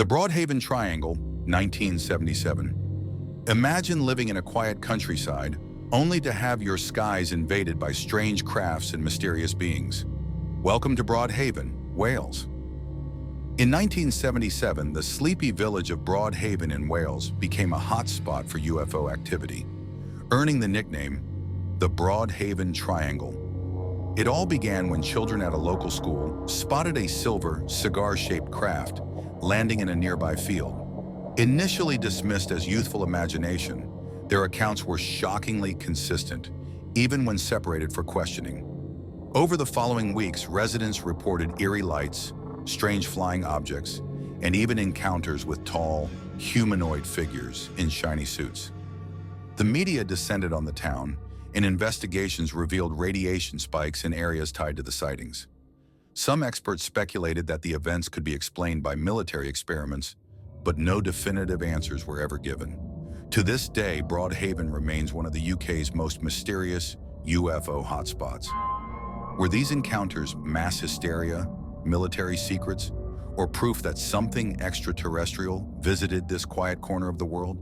The Broadhaven Triangle, 1977. Imagine living in a quiet countryside, only to have your skies invaded by strange crafts and mysterious beings. Welcome to Broadhaven, Wales. In 1977, the sleepy village of Broadhaven in Wales became a hotspot for UFO activity, earning the nickname the Broadhaven Triangle. It all began when children at a local school spotted a silver, cigar-shaped craft landing in a nearby field. Initially dismissed as youthful imagination, their accounts were shockingly consistent, even when separated for questioning. Over the following weeks, residents reported eerie lights, strange flying objects, and even encounters with tall, humanoid figures in shiny suits. The media descended on the town, and investigations revealed radiation spikes in areas tied to the sightings. Some experts speculated that the events could be explained by military experiments, but no definitive answers were ever given. To this day, Broadhaven remains one of the UK's most mysterious UFO hotspots. Were these encounters mass hysteria, military secrets, or proof that something extraterrestrial visited this quiet corner of the world?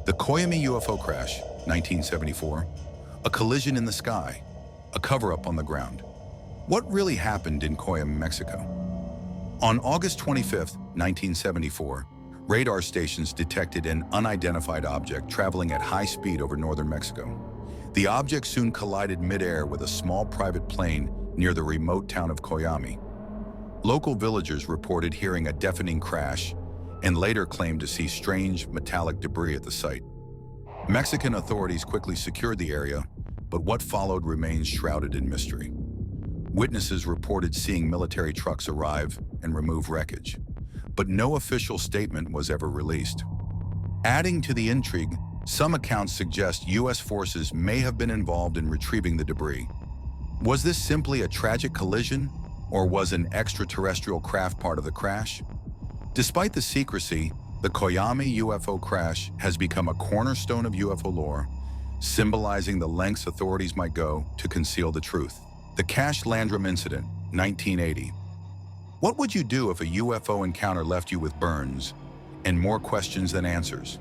The Koyami UFO crash, 1974. A collision in the sky, a cover-up on the ground. What really happened in Koyami, Mexico? On August 25, 1974, radar stations detected an unidentified object traveling at high speed over northern Mexico. The object soon collided mid-air with a small private plane near the remote town of Koyami. Local villagers reported hearing a deafening crash and later claimed to see strange metallic debris at the site. Mexican authorities quickly secured the area, but what followed remains shrouded in mystery. Witnesses reported seeing military trucks arrive and remove wreckage, but no official statement was ever released. Adding to the intrigue, some accounts suggest U.S. forces may have been involved in retrieving the debris. Was this simply a tragic collision, or was an extraterrestrial craft part of the crash? Despite the secrecy, the Koyami UFO crash has become a cornerstone of UFO lore, symbolizing the lengths authorities might go to conceal the truth. The Cash Landrum Incident, 1980. What would you do if a UFO encounter left you with burns and more questions than answers?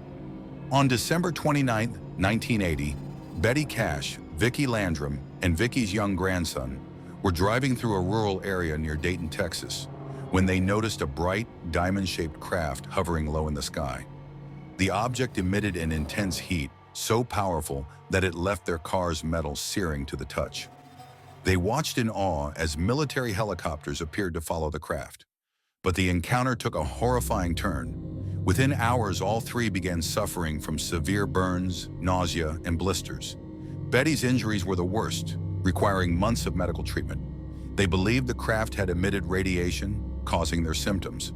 On December 29, 1980, Betty Cash, Vicki Landrum, and Vicki's young grandson were driving through a rural area near Dayton, Texas, when they noticed a bright, diamond-shaped craft hovering low in the sky. The object emitted an intense heat, so powerful that it left their car's metal searing to the touch. They watched in awe as military helicopters appeared to follow the craft. But the encounter took a horrifying turn. Within hours, all three began suffering from severe burns, nausea, and blisters. Betty's injuries were the worst, requiring months of medical treatment. They believed the craft had emitted radiation, causing their symptoms.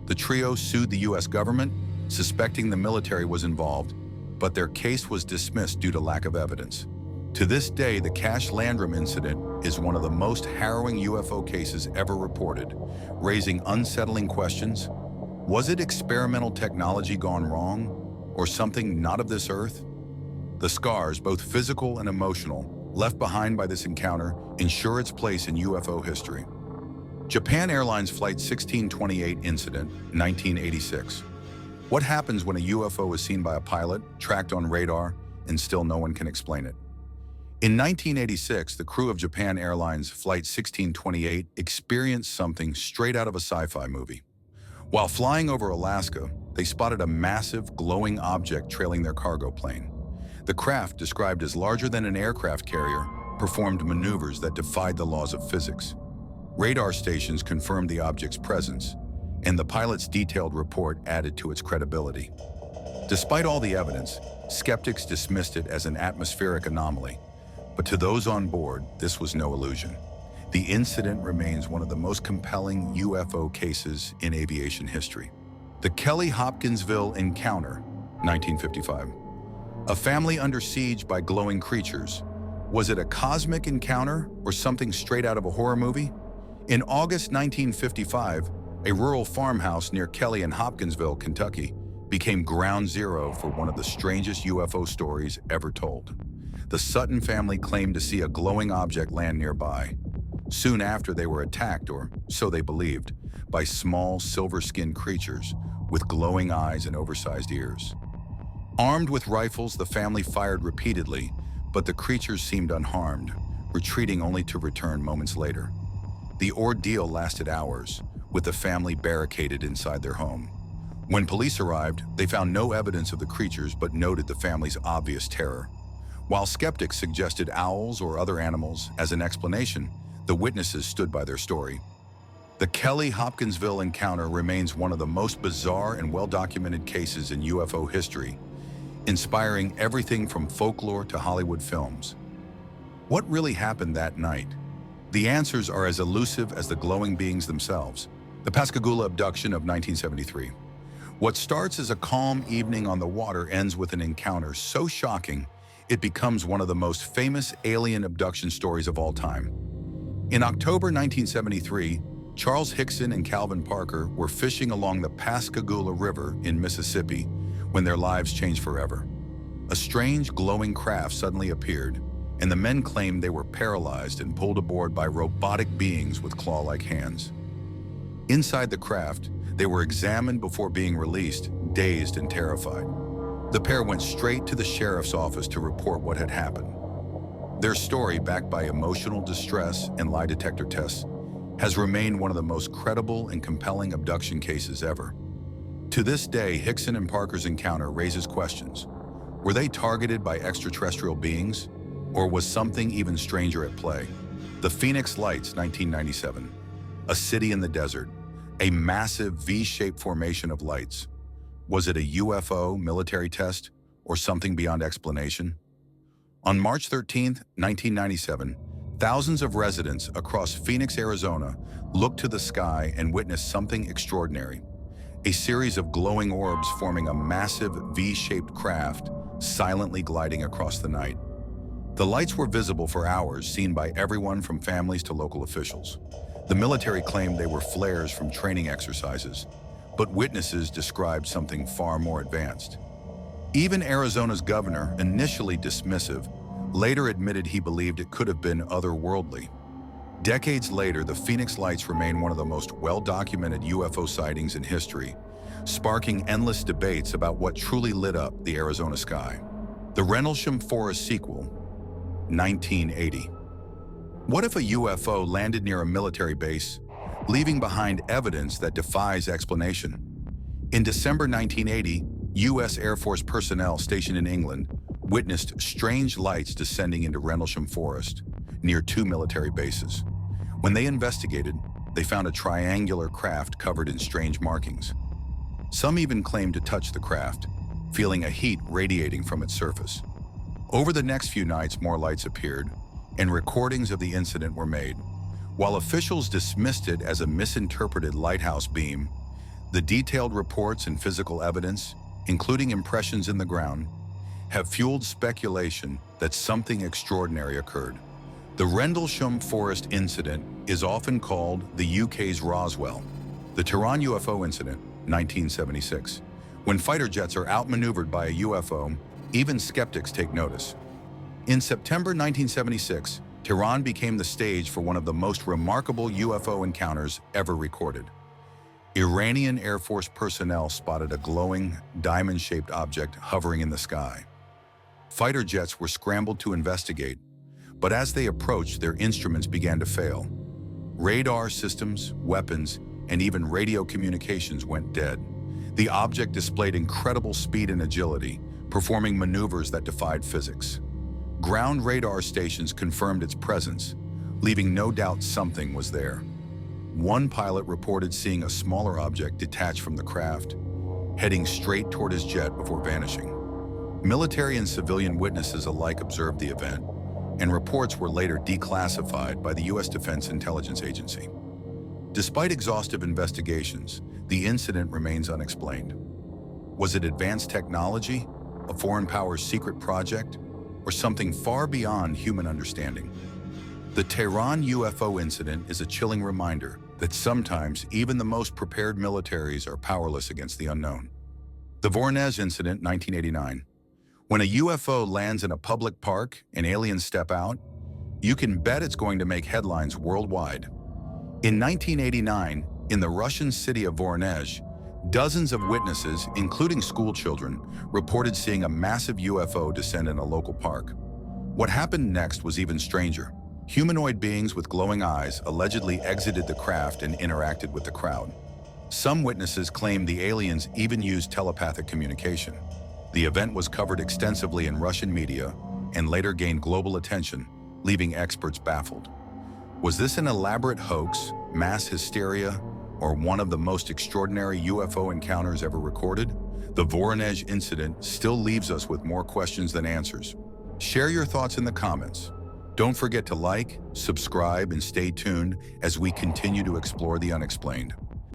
The trio sued the U.S. government, suspecting the military was involved, but their case was dismissed due to lack of evidence. To this day, the Cash Landrum incident is one of the most harrowing UFO cases ever reported, raising unsettling questions. Was it experimental technology gone wrong, or something not of this earth? The scars, both physical and emotional, left behind by this encounter ensure its place in UFO history. Japan Airlines Flight 1628 incident, 1986. What happens when a UFO is seen by a pilot, tracked on radar, and still no one can explain it? In 1986, the crew of Japan Airlines Flight 1628 experienced something straight out of a sci-fi movie. While flying over Alaska, they spotted a massive, glowing object trailing their cargo plane. The craft, described as larger than an aircraft carrier, performed maneuvers that defied the laws of physics. Radar stations confirmed the object's presence, and the pilot's detailed report added to its credibility. Despite all the evidence, skeptics dismissed it as an atmospheric anomaly, but to those on board, this was no illusion. The incident remains one of the most compelling UFO cases in aviation history. The Kelly-Hopkinsville Encounter, 1955. A family under siege by glowing creatures. Was it a cosmic encounter or something straight out of a horror movie? In August 1955, a rural farmhouse near Kelly and Hopkinsville, Kentucky, became ground zero for one of the strangest UFO stories ever told. The Sutton family claimed to see a glowing object land nearby. Soon after, they were attacked, or so they believed, by small silver-skinned creatures with glowing eyes and oversized ears. Armed with rifles, the family fired repeatedly, but the creatures seemed unharmed, retreating only to return moments later. The ordeal lasted hours, with the family barricaded inside their home. When police arrived, they found no evidence of the creatures but noted the family's obvious terror. While skeptics suggested owls or other animals as an explanation, the witnesses stood by their story. The Kelly-Hopkinsville encounter remains one of the most bizarre and well-documented cases in UFO history, inspiring everything from folklore to Hollywood films. What really happened that night? The answers are as elusive as the glowing beings themselves. The Pascagoula abduction of 1973. What starts as a calm evening on the water ends with an encounter so shocking, it becomes one of the most famous alien abduction stories of all time. In October 1973, Charles Hickson and Calvin Parker were fishing along the Pascagoula River in Mississippi when their lives changed forever. A strange, glowing craft suddenly appeared, and the men claimed they were paralyzed and pulled aboard by robotic beings with claw-like hands. Inside the craft, they were examined before being released, dazed and terrified. The pair went straight to the sheriff's office to report what had happened. Their story, backed by emotional distress and lie detector tests, has remained one of the most credible and compelling abduction cases ever. To this day, Hickson and Parker's encounter raises questions. Were they targeted by extraterrestrial beings? Or was something even stranger at play? The Phoenix Lights, 1997. A city in the desert. A massive V-shaped formation of lights. Was it a UFO military test or something beyond explanation? On March 13, 1997, thousands of residents across Phoenix, Arizona looked to the sky and witnessed something extraordinary. A series of glowing orbs forming a massive V-shaped craft silently gliding across the night. The lights were visible for hours, seen by everyone from families to local officials. The military claimed they were flares from training exercises, but witnesses described something far more advanced. Even Arizona's governor, initially dismissive, later admitted he believed it could have been otherworldly. Decades later, the Phoenix Lights remain one of the most well-documented UFO sightings in history, sparking endless debates about what truly lit up the Arizona sky. The Rendlesham Forest sequel, 1980. What if a UFO landed near a military base, leaving behind evidence that defies explanation? In December 1980, U.S. Air Force personnel stationed in England witnessed strange lights descending into Rendlesham Forest, near two military bases. When they investigated, they found a triangular craft covered in strange markings. Some even claimed to touch the craft, feeling a heat radiating from its surface. Over the next few nights, more lights appeared, and recordings of the incident were made. While officials dismissed it as a misinterpreted lighthouse beam, the detailed reports and physical evidence, including impressions in the ground, have fueled speculation that something extraordinary occurred. The Rendlesham Forest incident is often called the UK's Roswell. The Tehran UFO incident, 1976. When fighter jets are outmaneuvered by a UFO, even skeptics take notice. In September 1976, Tehran became the stage for one of the most remarkable UFO encounters ever recorded. Iranian Air Force personnel spotted a glowing, diamond-shaped object hovering in the sky. Fighter jets were scrambled to investigate, but as they approached, their instruments began to fail. Radar systems, weapons, and even radio communications went dead. The object displayed incredible speed and agility, performing maneuvers that defied physics. Ground radar stations confirmed its presence, leaving no doubt something was there. One pilot reported seeing a smaller object detach from the craft, heading straight toward his jet before vanishing. Military and civilian witnesses alike observed the event, and reports were later declassified by the U.S. Defense Intelligence Agency. Despite exhaustive investigations, the incident remains unexplained. Was it advanced technology, a foreign power's secret project, or something far beyond human understanding? The Tehran UFO incident is a chilling reminder that sometimes even the most prepared militaries are powerless against the unknown. The Voronezh incident, 1989. When a UFO lands in a public park and aliens step out, you can bet it's going to make headlines worldwide. In 1989, in the Russian city of Voronezh, dozens of witnesses, including school children, reported seeing a massive UFO descend in a local park. What happened next was even stranger. Humanoid beings with glowing eyes allegedly exited the craft and interacted with the crowd. Some witnesses claimed the aliens even used telepathic communication. The event was covered extensively in Russian media and later gained global attention, leaving experts baffled. Was this an elaborate hoax, mass hysteria, or one of the most extraordinary UFO encounters ever recorded? The Voronezh incident still leaves us with more questions than answers. Share your thoughts in the comments. Don't forget to like, subscribe, and stay tuned as we continue to explore the unexplained.